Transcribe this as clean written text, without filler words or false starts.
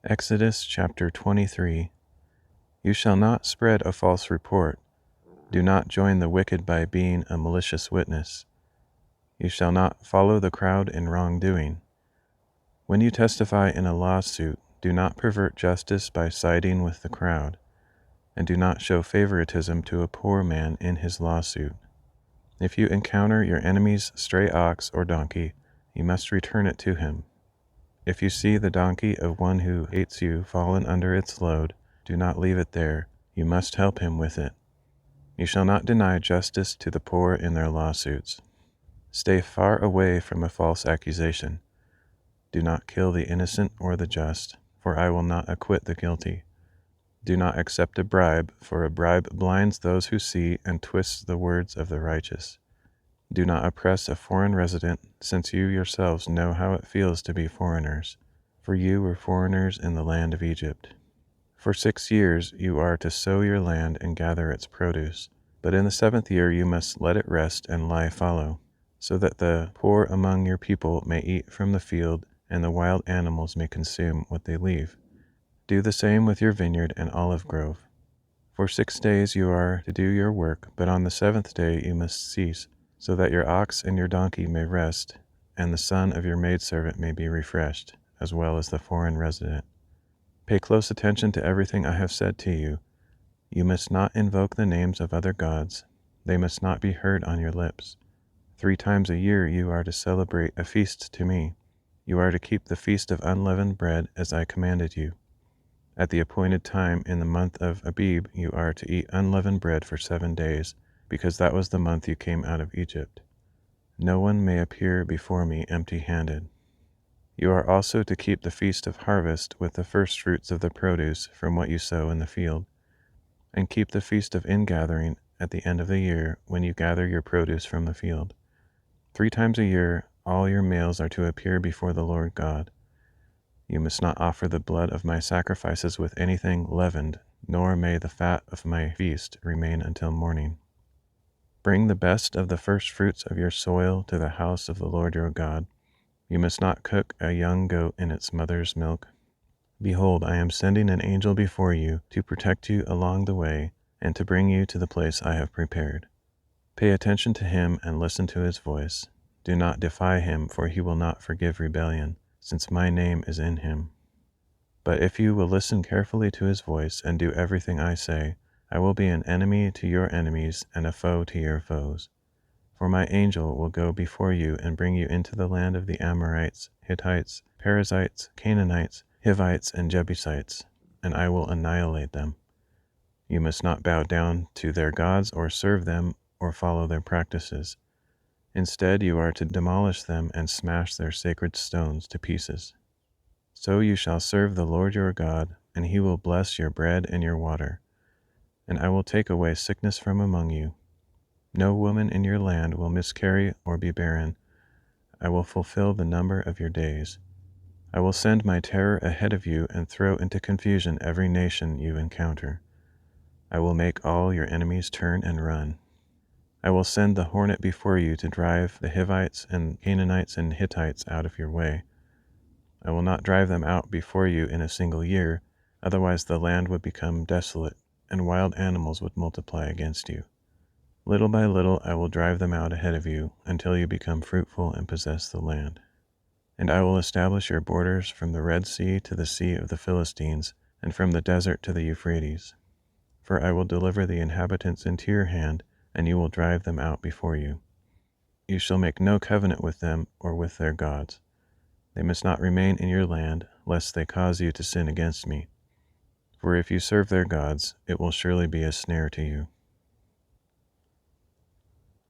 Exodus chapter 23. You shall not spread a false report. Do not join the wicked by being a malicious witness. You shall not follow the crowd in wrongdoing. When you testify in a lawsuit, do not pervert justice by siding with the crowd, and do not show favoritism to a poor man in his lawsuit. If you encounter your enemy's stray ox or donkey, you must return it to him. If you see the donkey of one who hates you fallen under its load, do not leave it there. You must help him with it. You shall not deny justice to the poor in their lawsuits. Stay far away from a false accusation. Do not kill the innocent or the just, for I will not acquit the guilty. Do not accept a bribe, for a bribe blinds those who see and twists the words of the righteous. Do not oppress a foreign resident, since you yourselves know how it feels to be foreigners, for you were foreigners in the land of Egypt. For 6 years you are to sow your land and gather its produce, but in the 7th year you must let it rest and lie fallow, so that the poor among your people may eat from the field and the wild animals may consume what they leave. Do the same with your vineyard and olive grove. For 6 days you are to do your work, but on the 7th day you must cease, so that your ox and your donkey may rest, and the son of your maidservant may be refreshed, as well as the foreign resident. Pay close attention to everything I have said to you. You must not invoke the names of other gods. They must not be heard on your lips. 3 times a year you are to celebrate a feast to me. You are to keep the feast of unleavened bread as I commanded you. At the appointed time in the month of Abib you are to eat unleavened bread for 7 days, because that was the month you came out of Egypt. No one may appear before me empty-handed. You are also to keep the feast of harvest with the first fruits of the produce from what you sow in the field, and keep the feast of ingathering at the end of the year when you gather your produce from the field. 3 times a year all your males are to appear before the Lord God. You must not offer the blood of my sacrifices with anything leavened, nor may the fat of my feast remain until morning. Bring the best of the first fruits of your soil to the house of the Lord your God. You must not cook a young goat in its mother's milk. Behold, I am sending an angel before you to protect you along the way and to bring you to the place I have prepared. Pay attention to him and listen to his voice. Do not defy him, for he will not forgive rebellion, since my name is in him. But if you will listen carefully to his voice and do everything I say, I will be an enemy to your enemies and a foe to your foes. For my angel will go before you and bring you into the land of the Amorites, Hittites, Perizzites, Canaanites, Hivites, and Jebusites, and I will annihilate them. You must not bow down to their gods or serve them or follow their practices. Instead, you are to demolish them and smash their sacred stones to pieces. So you shall serve the Lord your God, and he will bless your bread and your water. And I will take away sickness from among you. No woman in your land will miscarry or be barren. I will fulfill the number of your days. I will send my terror ahead of you and throw into confusion every nation you encounter. I will make all your enemies turn and run. I will send the hornet before you to drive the Hivites and Canaanites and Hittites out of your way. I will not drive them out before you in a single year, otherwise the land would become desolate, and wild animals would multiply against you. Little by little I will drive them out ahead of you, until you become fruitful and possess the land. And I will establish your borders from the Red Sea to the Sea of the Philistines, and from the desert to the Euphrates. For I will deliver the inhabitants into your hand, and you will drive them out before you. You shall make no covenant with them or with their gods. They must not remain in your land, lest they cause you to sin against me. For if you serve their gods, it will surely be a snare to you.